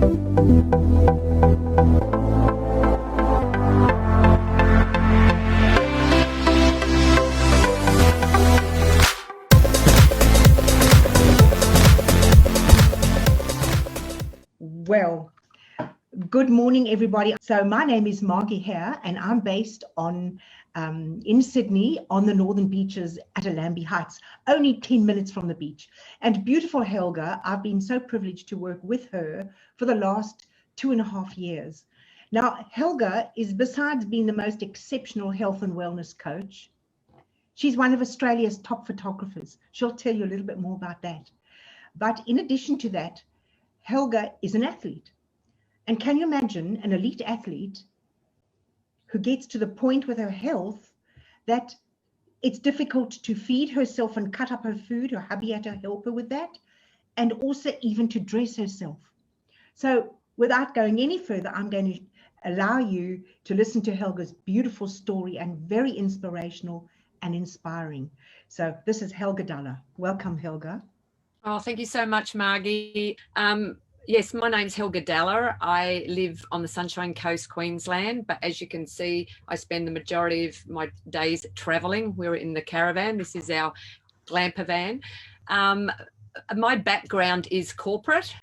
Well, good morning, everybody. So my name is Margie Hare, and I'm based in Sydney on the northern beaches at Allambie Heights, only 10 minutes from the beach. And beautiful Helga, I've been so privileged to work with her for the last 2.5 years. Now, Helga is, besides being the most exceptional health and wellness coach, she's one of Australia's top photographers. She'll tell you a little bit more about that. But in addition to that, Helga is an athlete. And can you imagine an elite athlete who gets to the point with her health that it's difficult to feed herself and cut up her food? Her hubby had to help her with that, and also even to dress herself. So without going any further, I'm going to allow you to listen to Helga's beautiful story, and very inspirational and inspiring. So this is Helga Dalla. Welcome, Helga. Oh, thank you so much, Margie. Yes, my name's Helga Dalla. I live on the Sunshine Coast, Queensland, but as you can see, I spend the majority of my days travelling. We're in the caravan. This is our glamper van. My background is corporate,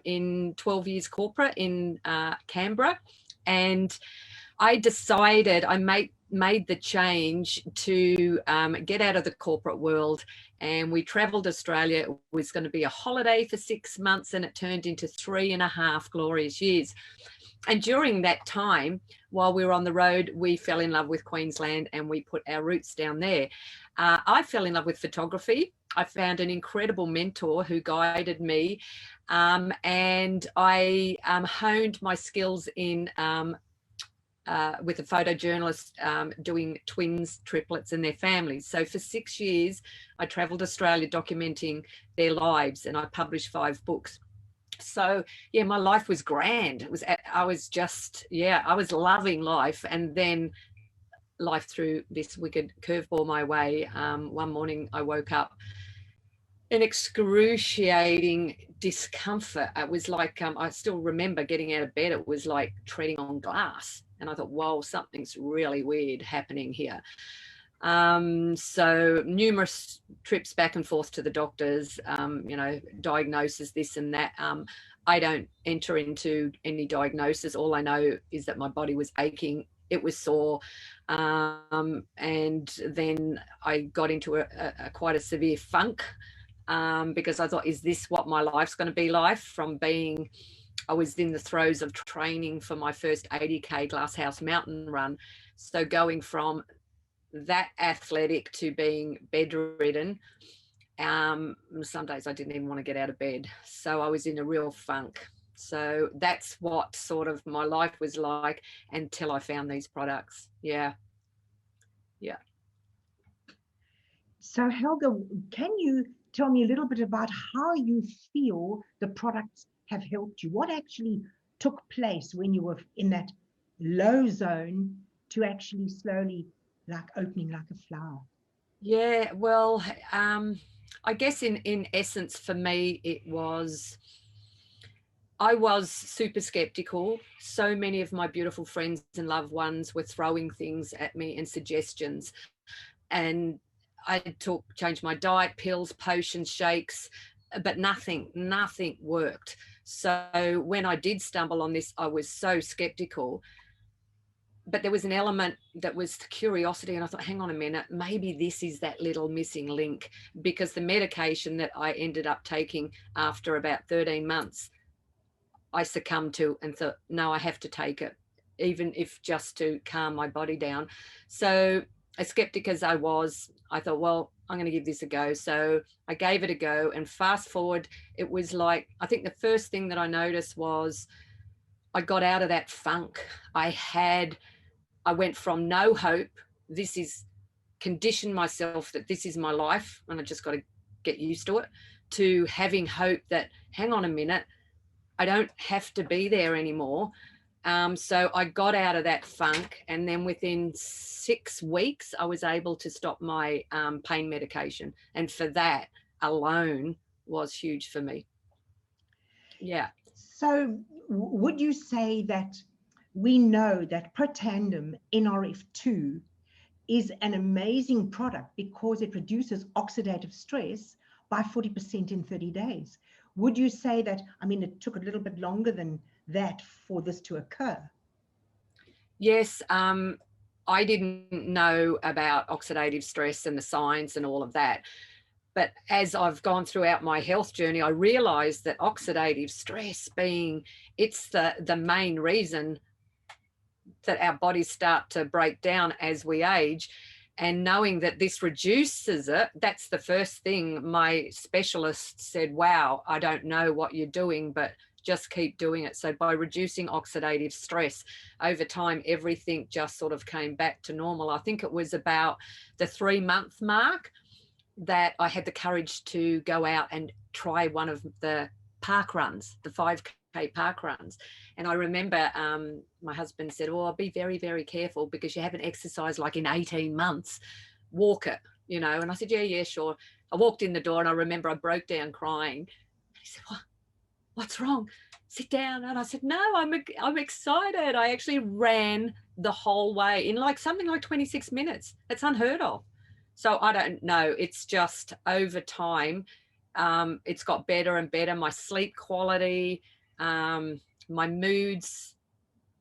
in 12 years corporate in Canberra, and I decided, I made the change to get out of the corporate world, and we travelled Australia. It was going to be a holiday for 6 months, and it turned into 3.5 glorious years. And during that time, while we were on the road, we fell in love with Queensland, and we put our roots down there. I fell in love with photography. I found an incredible mentor who guided me, and I honed my skills in with a photojournalist doing twins, triplets and their families. So for 6 years, I travelled Australia documenting their lives, and I published 5 books. So yeah, my life was grand. I was loving life. And then life threw this wicked curveball my way. One morning I woke up in excruciating discomfort. It was like, I still remember getting out of bed. It was like treading on glass. And I thought, whoa, something's really weird happening here. So numerous trips back and forth to the doctors, diagnosis, this and that. I don't enter into any diagnosis. All I know is that my body was aching. It was sore. And then I got into a quite a severe funk, because I thought, is this what my life's going to be like? I was in the throes of training for my first 80K Glasshouse mountain run. So going from that athletic to being bedridden, some days I didn't even want to get out of bed. So I was in a real funk. So that's what sort of my life was like until I found these products. Yeah. So Helga, can you tell me a little bit about how you feel the products have helped you? What actually took place when you were in that low zone to actually slowly like opening like a flower? Yeah, well, I guess in essence for me, I was super skeptical. So many of my beautiful friends and loved ones were throwing things at me and suggestions. And I changed my diet, pills, potions, shakes, but nothing worked. So when I did stumble on this, I was so skeptical. But there was an element that was curiosity, and I thought, hang on a minute, maybe this is that little missing link, because the medication that I ended up taking after about 13 months, I succumbed to and thought, no, I have to take it, even if just to calm my body down. So as skeptic as I was, I thought, well, I'm going to give this a go. So I gave it a go, and fast forward, it was like, I think the first thing that I noticed was I got out of that funk. I went from no hope, this is conditioned myself that this is my life and I just got to get used to it, to having hope that, hang on a minute, I don't have to be there anymore. So I got out of that funk, and then within 6 weeks, I was able to stop my pain medication. And for that alone was huge for me. Yeah. So would you say that we know that Protandim NRF2 is an amazing product because it reduces oxidative stress by 40% in 30 days? Would you say that, I mean, it took a little bit longer than that for this to occur? Yes, I didn't know about oxidative stress and the science and all of that. But as I've gone throughout my health journey, I realized that oxidative stress it's the main reason that our bodies start to break down as we age. And knowing that this reduces it, that's the first thing my specialist said, wow, I don't know what you're doing, but just keep doing it. So by reducing oxidative stress over time, everything just sort of came back to normal. I think it was about the 3-month mark that I had the courage to go out and try one of the park runs, the 5K park runs. And I remember my husband said, oh, I'll be very, very careful because you haven't exercised like in 18 months. Walk it, you know. And I said, yeah, sure. I walked in the door and I remember I broke down crying. And he said, what's wrong? Sit down. And I said, no, I'm excited. I actually ran the whole way in like something like 26 minutes. That's unheard of. So I don't know. It's just over time, it's got better and better. My sleep quality, my moods.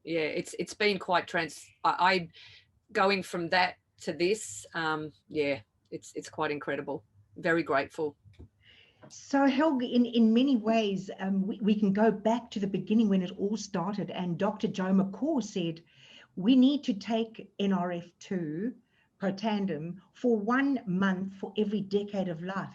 Yeah, it's been quite I going from that to this. Yeah, it's quite incredible. Very grateful. So Helga, in many ways, we can go back to the beginning when it all started. And Dr. Joe McCaw said, we need to take NRF2, Protandim, for 1 month for every decade of life.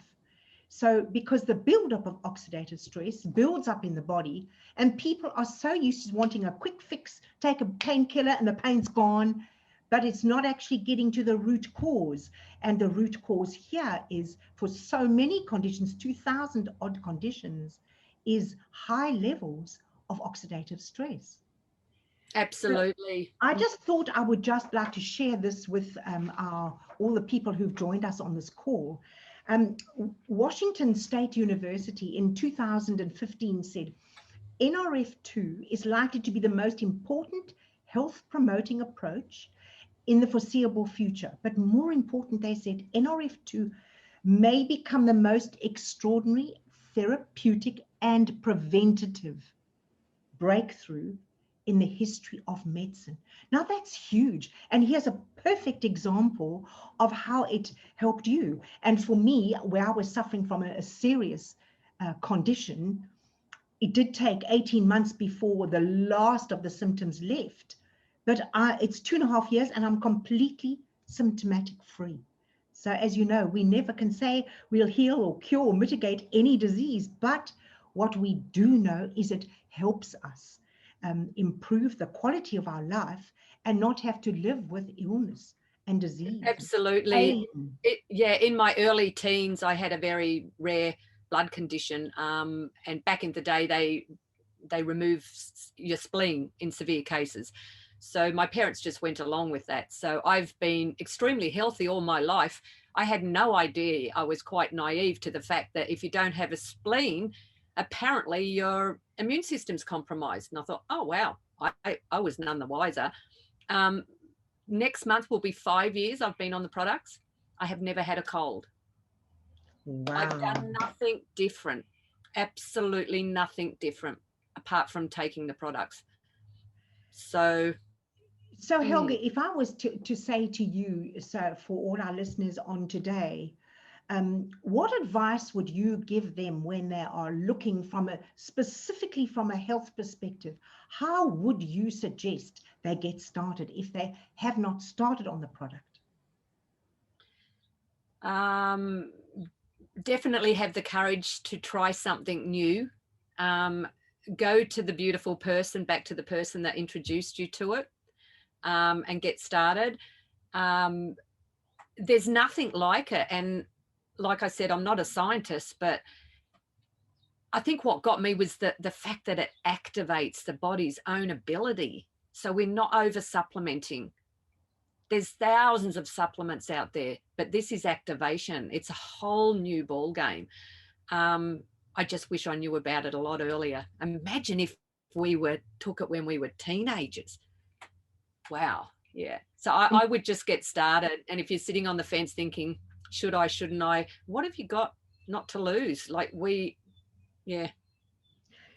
So because the buildup of oxidative stress builds up in the body, and people are so used to wanting a quick fix, take a painkiller and the pain's gone, but it's not actually getting to the root cause. And the root cause here is, for so many conditions, 2,000 odd conditions, is high levels of oxidative stress. Absolutely. So I just thought I would just like to share this with all the people who've joined us on this call. Washington State University in 2015 said, NRF2 is likely to be the most important health promoting approach in the foreseeable future. But more important, they said, NRF2 may become the most extraordinary therapeutic and preventative breakthrough in the history of medicine. Now that's huge. And here's a perfect example of how it helped you. And for me, where I was suffering from a serious condition, it did take 18 months before the last of the symptoms left. But it's 2.5 years and I'm completely symptomatic free. So as you know, we never can say we'll heal or cure or mitigate any disease, but what we do know is it helps us improve the quality of our life and not have to live with illness and disease. Absolutely. In my early teens, I had a very rare blood condition. And back in the day, they remove your spleen in severe cases. So my parents just went along with that. So I've been extremely healthy all my life. I had no idea. I was quite naive to the fact that if you don't have a spleen, apparently your immune system's compromised. And I thought, oh, wow, I was none the wiser. Next month will be 5 years I've been on the products. I have never had a cold. Wow. I've done nothing different, absolutely nothing different apart from taking the products. So Helga, if I was to say to you, so for all our listeners on today, what advice would you give them when they are looking specifically from a health perspective? How would you suggest they get started if they have not started on the product? Definitely have the courage to try something new. Go to the beautiful person, back to the person that introduced you to it, and get started. There's nothing like it. And like I said, I'm not a scientist, but I think what got me was the fact that it activates the body's own ability. So we're not over supplementing. There's thousands of supplements out there, but this is activation. It's a whole new ball game. I just wish I knew about it a lot earlier. Imagine if we took it when we were teenagers. Wow. Yeah. So I would just get started. And if you're sitting on the fence thinking, should I, shouldn't I, what have you got not to lose? Like give it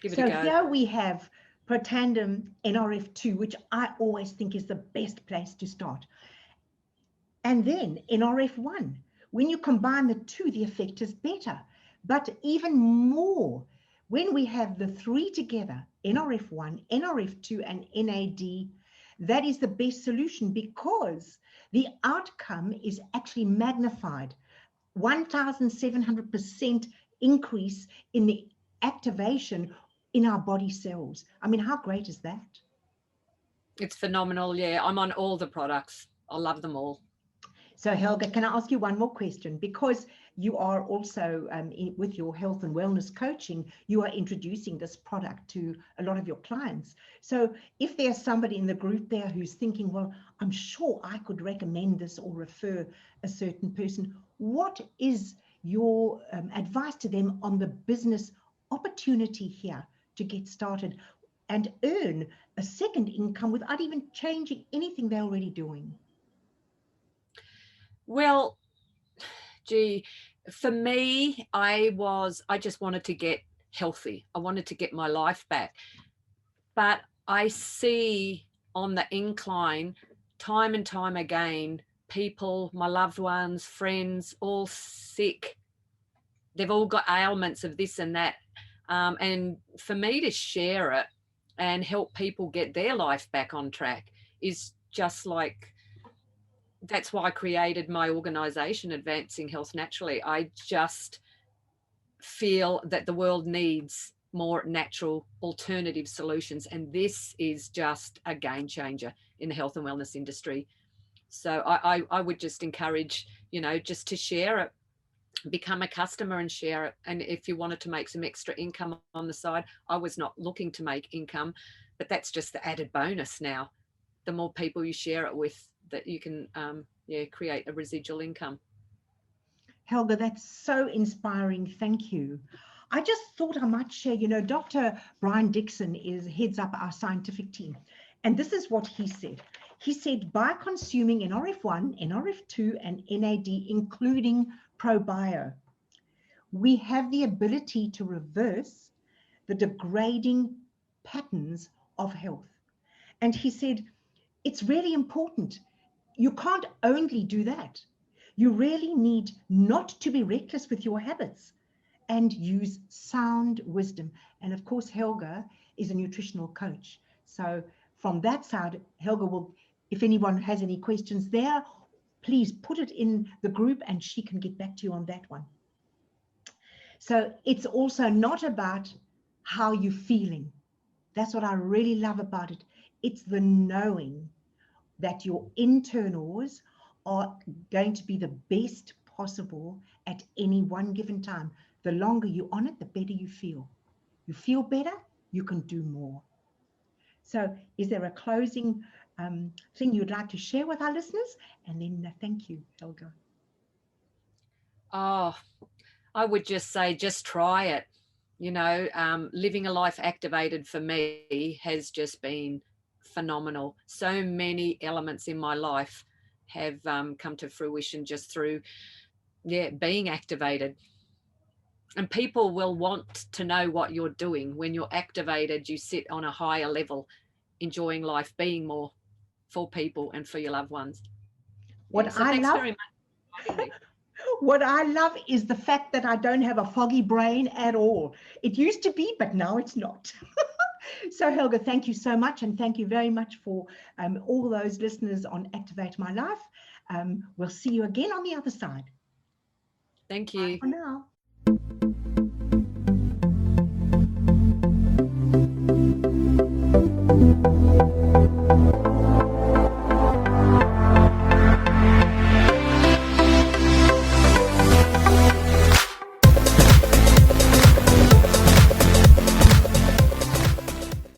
a go. So here we have Protandim NRF2, which I always think is the best place to start. And then NRF1. When you combine the two, the effect is better. But even more, when we have the three together, NRF1, NRF2, and NAD, that is the best solution because the outcome is actually magnified. 1,700% increase in the activation in our body cells. I mean, how great is that? It's phenomenal. Yeah, I'm on all the products. I love them all. So Helga, can I ask you one more question? Because you are also with your health and wellness coaching, you are introducing this product to a lot of your clients. So if there's somebody in the group there who's thinking, well, I'm sure I could recommend this or refer a certain person, what is your advice to them on the business opportunity here to get started and earn a second income without even changing anything they're already doing? Well, gee, for me, I just wanted to get healthy. I wanted to get my life back. But I see on the incline, time and time again, people, my loved ones, friends, all sick. They've all got ailments of this and that. And for me to share it and help people get their life back on track is just like, that's why I created my organization, Advancing Health Naturally. I just feel that the world needs more natural alternative solutions. And this is just a game changer in the health and wellness industry. So I would just encourage, just to share it, become a customer and share it. And if you wanted to make some extra income on the side, I was not looking to make income, but that's just the added bonus now. The more people you share it with, that you can create a residual income. Helga, that's so inspiring. Thank you. I just thought I might share, Dr. Brian Dixon heads up our scientific team. And this is what he said. He said, by consuming NRF1, NRF2, and NAD, including ProBio, we have the ability to reverse the degrading patterns of health. And he said, it's really important. You can't only do that. You really need not to be reckless with your habits and use sound wisdom. And of course, Helga is a nutritional coach. So from that side, Helga will, if anyone has any questions there, please put it in the group and she can get back to you on that one. So it's also not about how you're feeling. That's what I really love about it. It's the knowing that your internals are going to be the best possible at any one given time. The longer you're on it, the better you feel. You feel better, you can do more. So is there a closing thing you'd like to share with our listeners? And then thank you, Helga. Oh, I would just say, just try it. Living a life activated for me has just been phenomenal. So many elements in my life have come to fruition just through being activated. And people will want to know what you're doing. When you're activated, you sit on a higher level, enjoying life, being more for people and for your loved ones. Thanks very much. What I love is the fact that I don't have a foggy brain at all. It used to be, but now it's not. So Helga, thank you so much. And thank you very much for all those listeners on Activate My Life. We'll see you again on the other side. Thank you. Bye for now.